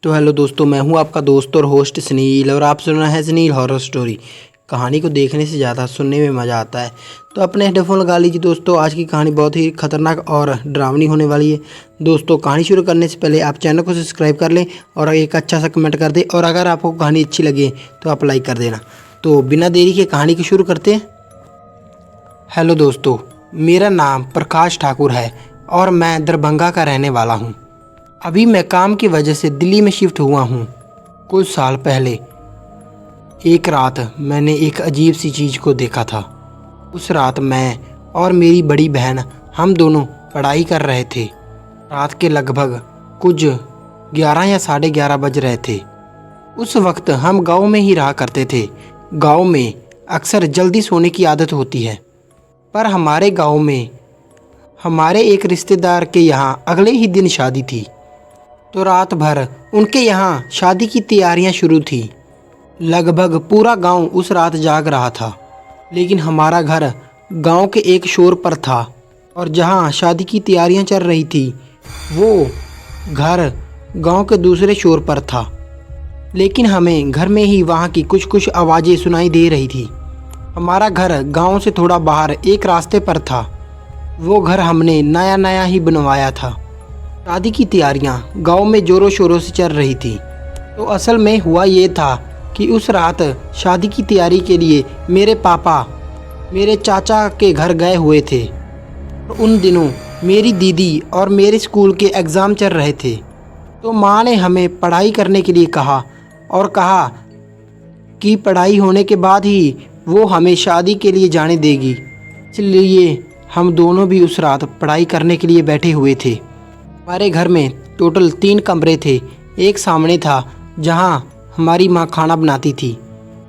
तो हेलो दोस्तों, मैं हूं आपका दोस्त और होस्ट सुनील और आप सुन रहे हैं सुनील हॉरर स्टोरी। कहानी को देखने से ज़्यादा सुनने में मज़ा आता है, तो अपने हेडफोन लगा लीजिए दोस्तों। आज की कहानी बहुत ही खतरनाक और डरावनी होने वाली है। दोस्तों, कहानी शुरू करने से पहले आप चैनल को सब्सक्राइब कर लें और एक अच्छा सा कमेंट कर दें, और अगर आपको कहानी अच्छी लगे तो आप लाइक कर देना। तो बिना देरी के कहानी को शुरू करते हैं। हेलो दोस्तों, मेरा नाम प्रकाश ठाकुर है और मैं दरभंगा का रहने वाला हूँ। अभी मैं काम की वजह से दिल्ली में शिफ्ट हुआ हूँ। कुछ साल पहले एक रात मैंने एक अजीब सी चीज़ को देखा था। उस रात मैं और मेरी बड़ी बहन हम दोनों पढ़ाई कर रहे थे। रात के लगभग कुछ 11 या 11:30 बज रहे थे। उस वक्त हम गांव में ही रहा करते थे। गांव में अक्सर जल्दी सोने की आदत होती है, पर हमारे गांव में हमारे एक रिश्तेदार के यहाँ अगले ही दिन शादी थी, तो रात भर उनके यहाँ शादी की तैयारियां शुरू थी। लगभग पूरा गांव उस रात जाग रहा था, लेकिन हमारा घर गांव के एक शोर पर था, और जहां शादी की तैयारियां चल रही थी वो घर गांव के दूसरे शोर पर था। लेकिन हमें घर में ही वहां की कुछ कुछ आवाज़ें सुनाई दे रही थी। हमारा घर गांव से थोड़ा बाहर एक रास्ते पर था। वो घर हमने नया नया ही बनवाया था। शादी की तैयारियां गांव में ज़ोरों शोरों से चल रही थी। तो असल में हुआ ये था कि उस रात शादी की तैयारी के लिए मेरे पापा मेरे चाचा के घर गए हुए थे। उन दिनों मेरी दीदी और मेरे स्कूल के एग्ज़ाम चल रहे थे, तो माँ ने हमें पढ़ाई करने के लिए कहा और कहा कि पढ़ाई होने के बाद ही वो हमें शादी के लिए जाने देगी। इसलिए हम दोनों भी उस रात पढ़ाई करने के लिए बैठे हुए थे। हमारे घर में टोटल 3 कमरे थे। एक सामने था जहां हमारी माँ खाना बनाती थी।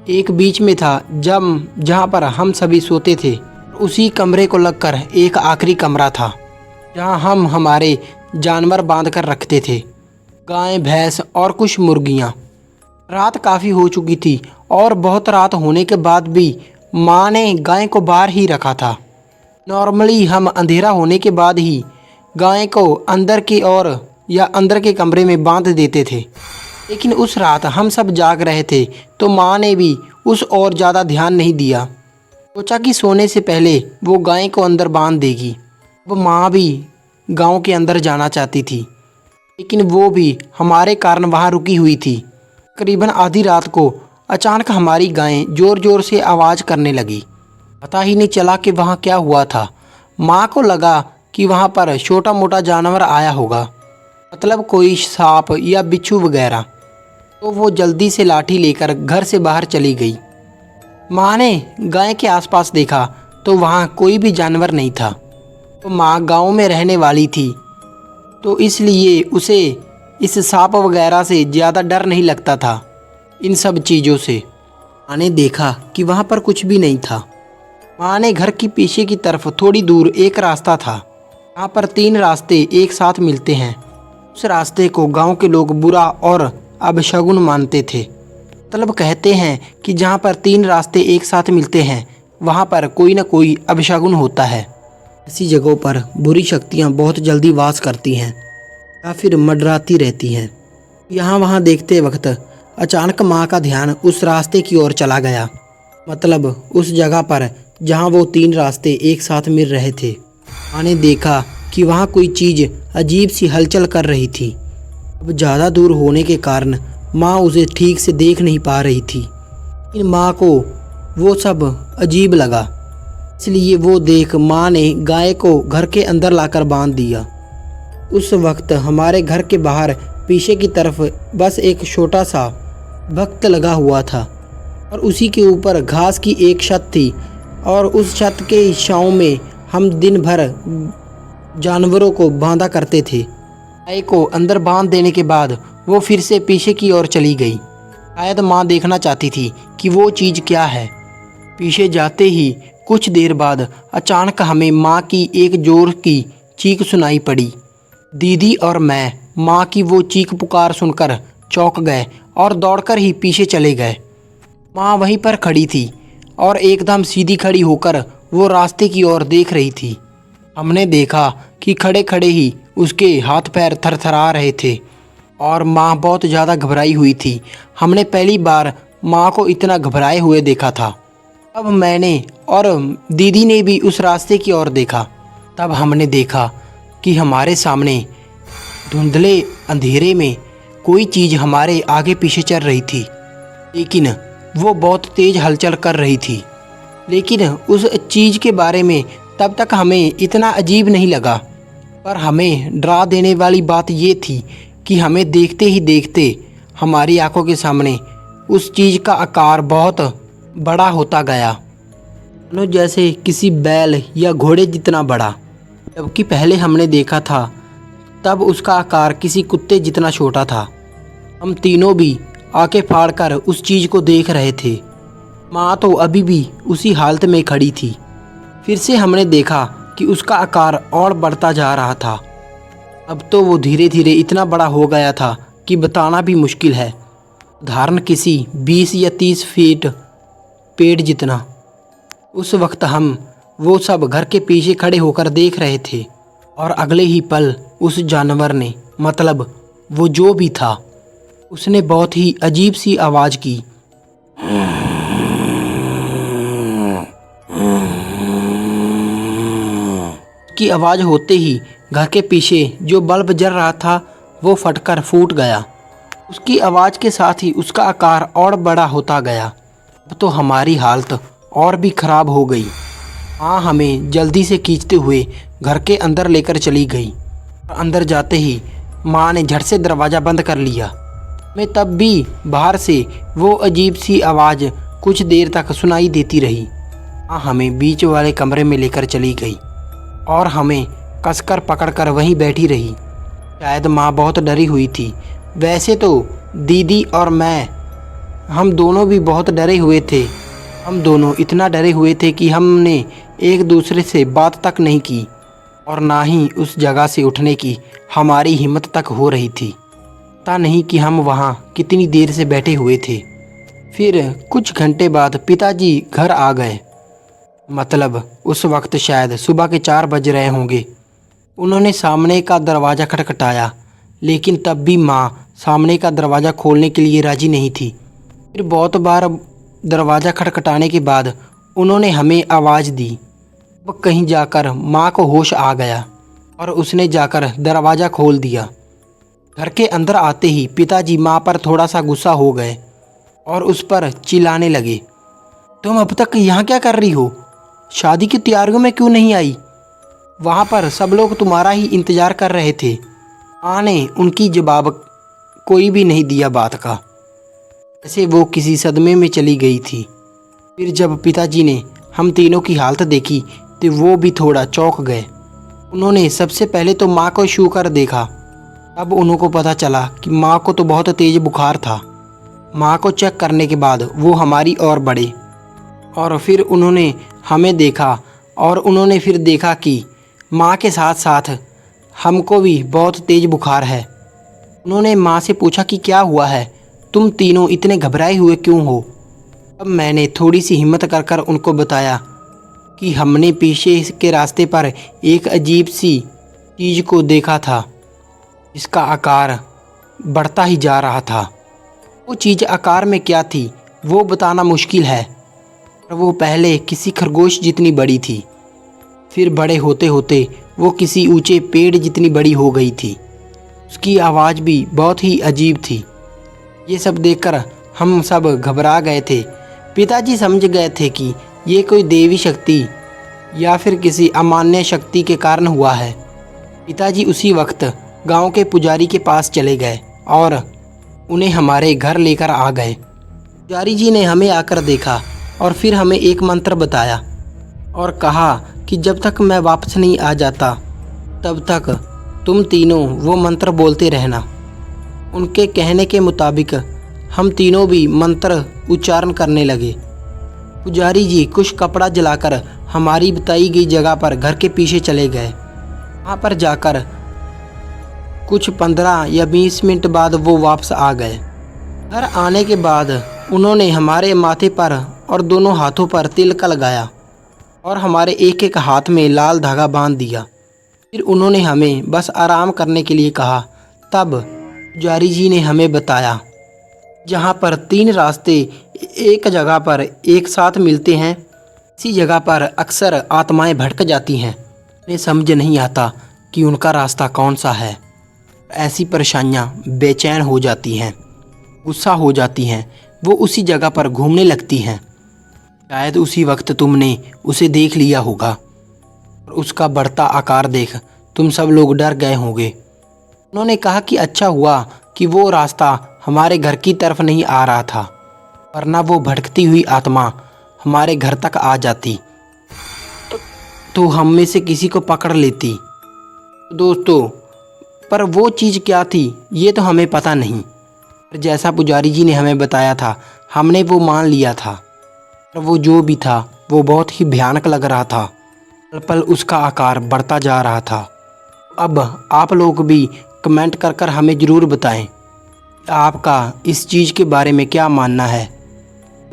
एक बीच में था जहां पर हम सभी सोते थे। उसी कमरे को लगकर एक आखिरी कमरा था जहां हम हमारे जानवर बांध कर रखते थे, गाय, भैंस और कुछ मुर्गियाँ। रात काफ़ी हो चुकी थी और बहुत रात होने के बाद भी माँ ने गाय को बाहर ही रखा था। नॉर्मली हम अंधेरा होने के बाद ही गाय को अंदर की ओर या अंदर के कमरे में बांध देते थे, लेकिन उस रात हम सब जाग रहे थे, तो माँ ने भी उस ओर ज़्यादा ध्यान नहीं दिया। सोचा कि सोने से पहले वो गाय को अंदर बांध देगी। अब माँ भी गांव के अंदर जाना चाहती थी, लेकिन वो भी हमारे कारण वहाँ रुकी हुई थी। करीबन आधी रात को अचानक हमारी गाय ज़ोर ज़ोर से आवाज़ करने लगी। पता ही नहीं चला कि वहाँ क्या हुआ था। माँ को लगा कि वहाँ पर छोटा मोटा जानवर आया होगा, मतलब कोई सांप या बिच्छू वगैरह। तो वो जल्दी से लाठी लेकर घर से बाहर चली गई। माँ ने गाय के आसपास देखा तो वहाँ कोई भी जानवर नहीं था। तो माँ गांव में रहने वाली थी, तो इसलिए उसे इस सांप वगैरह से ज़्यादा डर नहीं लगता था, इन सब चीज़ों से। माँ ने देखा कि वहाँ पर कुछ भी नहीं था। माँ ने घर की पीछे की तरफ थोड़ी दूर एक रास्ता था, यहाँ पर 3 रास्ते एक साथ मिलते हैं। उस रास्ते को गांव के लोग बुरा और अपशगुन मानते थे। मतलब कहते हैं कि जहाँ पर 3 रास्ते एक साथ मिलते हैं वहाँ पर कोई ना कोई अपशगुन होता है। ऐसी जगहों पर बुरी शक्तियाँ बहुत जल्दी वास करती हैं या फिर मंडराती रहती हैं। यहाँ वहाँ देखते वक्त अचानक माँ का ध्यान उस रास्ते की ओर चला गया, मतलब उस जगह पर जहाँ वो 3 रास्ते एक साथ मिल रहे थे। माँ ने देखा कि वहाँ कोई चीज़ अजीब सी हलचल कर रही थी। अब ज़्यादा दूर होने के कारण माँ उसे ठीक से देख नहीं पा रही थी, लेकिन माँ को वो सब अजीब लगा। इसलिए वो देख माँ ने गाय को घर के अंदर लाकर बांध दिया। उस वक्त हमारे घर के बाहर पीछे की तरफ बस एक छोटा सा वक्त लगा हुआ था, और उसी के ऊपर घास की एक छत थी, और उस छत के छांव में हम दिन भर जानवरों को बांधा करते थे। गाय को अंदर बांध देने के बाद वो फिर से पीछे की ओर चली गई। शायद माँ देखना चाहती थी कि वो चीज़ क्या है। पीछे जाते ही कुछ देर बाद अचानक हमें माँ की एक जोर की चीख सुनाई पड़ी। दीदी और मैं माँ की वो चीख पुकार सुनकर चौंक गए और दौड़कर ही पीछे चले गए। माँ वहीं पर खड़ी थी और एकदम सीधी खड़ी होकर वो रास्ते की ओर देख रही थी। हमने देखा कि खड़े खड़े ही उसके हाथ पैर थरथरा रहे थे। और माँ बहुत ज़्यादा घबराई हुई थी। हमने पहली बार माँ को इतना घबराए हुए देखा था। तब मैंने और दीदी ने भी उस रास्ते की ओर देखा। तब हमने देखा कि हमारे सामने धुंधले अंधेरे में कोई चीज़ हमारे आगे पीछे चल रही थी, लेकिन वो बहुत तेज़ हलचल कर रही थी। लेकिन उस चीज़ के बारे में तब तक हमें इतना अजीब नहीं लगा, पर हमें डरा देने वाली बात ये थी कि हमें देखते ही देखते हमारी आंखों के सामने उस चीज़ का आकार बहुत बड़ा होता गया, मानो जैसे किसी बैल या घोड़े जितना बड़ा। जबकि पहले हमने देखा था तब उसका आकार किसी कुत्ते जितना छोटा था। हम तीनों भी आंखें फाड़कर उस चीज़ को देख रहे थे। माँ तो अभी भी उसी हालत में खड़ी थी। फिर से हमने देखा कि उसका आकार और बढ़ता जा रहा था। अब तो वो धीरे धीरे इतना बड़ा हो गया था कि बताना भी मुश्किल है। उदाहरण किसी 20 या 30 फीट पेड़ जितना। उस वक्त हम वो सब घर के पीछे खड़े होकर देख रहे थे, और अगले ही पल उस जानवर ने, मतलब वो जो भी था, उसने बहुत ही अजीब सी आवाज़ की। की आवाज़ होते ही घर के पीछे जो बल्ब जल रहा था वो फटकर फूट गया। उसकी आवाज़ के साथ ही उसका आकार और बड़ा होता गया। अब तो हमारी हालत और भी ख़राब हो गई। माँ हमें जल्दी से खींचते हुए घर के अंदर लेकर चली गई। अंदर जाते ही माँ ने झट से दरवाज़ा बंद कर लिया। मैं तब भी बाहर से वो अजीब सी आवाज़ कुछ देर तक सुनाई देती रही। माँ हमें बीच वाले कमरे में लेकर चली गई और हमें कसकर पकड़कर वहीं बैठी रही। शायद माँ बहुत डरी हुई थी। वैसे तो दीदी और मैं, हम दोनों भी बहुत डरे हुए थे। हम दोनों इतना डरे हुए थे कि हमने एक दूसरे से बात तक नहीं की, और ना ही उस जगह से उठने की हमारी हिम्मत तक हो रही थी। पता नहीं कि हम वहाँ कितनी देर से बैठे हुए थे। फिर कुछ घंटे बाद पिताजी घर आ गए। मतलब उस वक्त शायद सुबह के 4 बज रहे होंगे। उन्होंने सामने का दरवाज़ा खटखटाया, लेकिन तब भी माँ सामने का दरवाज़ा खोलने के लिए राज़ी नहीं थी। फिर बहुत बार दरवाज़ा खटखटाने के बाद उन्होंने हमें आवाज़ दी। अब कहीं जाकर माँ को होश आ गया और उसने जाकर दरवाज़ा खोल दिया। घर के अंदर आते ही पिताजी माँ पर थोड़ा सा गुस्सा हो गए और उस पर चिल्लाने लगे, तुम अब तक यहाँ क्या कर रही हो? शादी की तैयारियों में क्यों नहीं आई? वहाँ पर सब लोग तुम्हारा ही इंतज़ार कर रहे थे। माँ ने उनकी जवाब कोई भी नहीं दिया बात का, जैसे वो किसी सदमे में चली गई थी। फिर जब पिताजी ने हम तीनों की हालत देखी तो वो भी थोड़ा चौंक गए। उन्होंने सबसे पहले तो माँ को छू कर देखा। अब उनको पता चला कि माँ को तो बहुत तेज़ बुखार था। माँ को चेक करने के बाद वो हमारी ओर बढ़े और फिर उन्होंने हमें देखा, और उन्होंने फिर देखा कि माँ के साथ साथ हमको भी बहुत तेज़ बुखार है। उन्होंने माँ से पूछा कि क्या हुआ है, तुम तीनों इतने घबराए हुए क्यों हो? अब मैंने थोड़ी सी हिम्मत कर कर उनको बताया कि हमने पीछे के रास्ते पर एक अजीब सी चीज़ को देखा था, जिसका आकार बढ़ता ही जा रहा था। वो चीज़ आकार में क्या थी वो बताना मुश्किल है, पर वो पहले किसी खरगोश जितनी बड़ी थी। फिर बड़े होते होते वो किसी ऊंचे पेड़ जितनी बड़ी हो गई थी। उसकी आवाज़ भी बहुत ही अजीब थी। ये सब देखकर हम सब घबरा गए थे। पिताजी समझ गए थे कि ये कोई देवी शक्ति या फिर किसी अमान्य शक्ति के कारण हुआ है। पिताजी उसी वक्त गांव के पुजारी के पास चले गए और उन्हें हमारे घर लेकर आ गए। पुजारी जी ने हमें आकर देखा और फिर हमें एक मंत्र बताया और कहा कि जब तक मैं वापस नहीं आ जाता तब तक तुम तीनों वो मंत्र बोलते रहना। उनके कहने के मुताबिक हम तीनों भी मंत्र उच्चारण करने लगे। पुजारी जी कुछ कपड़ा जलाकर हमारी बताई गई जगह पर घर के पीछे चले गए। वहाँ पर जाकर कुछ 15 या 20 मिनट बाद वो वापस आ गए। घर आने के बाद उन्होंने हमारे माथे पर और दोनों हाथों पर तिलक लगाया और हमारे एक एक हाथ में लाल धागा बांध दिया। फिर उन्होंने हमें बस आराम करने के लिए कहा। तब पुजारी जी ने हमें बताया जहाँ पर 3 रास्ते एक जगह पर एक साथ मिलते हैं, इसी जगह पर अक्सर आत्माएं भटक जाती हैं। उन्हें समझ नहीं आता कि उनका रास्ता कौन सा है। ऐसी परेशानियाँ बेचैन हो जाती हैं, गुस्सा हो जाती हैं, वो उसी जगह पर घूमने लगती हैं। शायद उसी वक्त तुमने उसे देख लिया होगा और उसका बढ़ता आकार देख तुम सब लोग डर गए होंगे। उन्होंने कहा कि अच्छा हुआ कि वो रास्ता हमारे घर की तरफ नहीं आ रहा था, वरना वो भटकती हुई आत्मा हमारे घर तक आ जाती तो हम में से किसी को पकड़ लेती। दोस्तों, पर वो चीज़ क्या थी ये तो हमें पता नहीं, पर जैसा पुजारी जी ने हमें बताया था हमने वो मान लिया था। पर वो जो भी था वो बहुत ही भयानक लग रहा था। पल पल उसका आकार बढ़ता जा रहा था। अब आप लोग भी कमेंट कर कर हमें ज़रूर बताएं आपका इस चीज़ के बारे में क्या मानना है।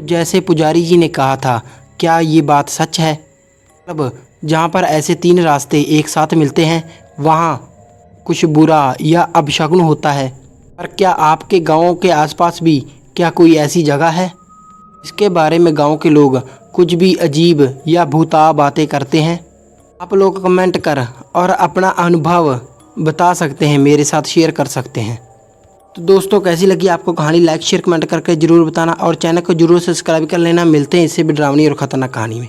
जैसे पुजारी जी ने कहा था, क्या ये बात सच है? अब जहाँ पर ऐसे 3 रास्ते एक साथ मिलते हैं वहाँ कुछ बुरा या अपशगुन होता है। पर क्या आपके गाँव के आसपास भी क्या कोई ऐसी जगह है इसके बारे में गांव के लोग कुछ भी अजीब या भूता बातें करते हैं? आप लोग कमेंट कर और अपना अनुभव बता सकते हैं, मेरे साथ शेयर कर सकते हैं। तो दोस्तों, कैसी लगी आपको कहानी? लाइक शेयर कमेंट करके ज़रूर बताना और चैनल को जरूर सब्सक्राइब कर लेना। मिलते हैं इससे भी डरावनी और ख़तरनाक कहानी में।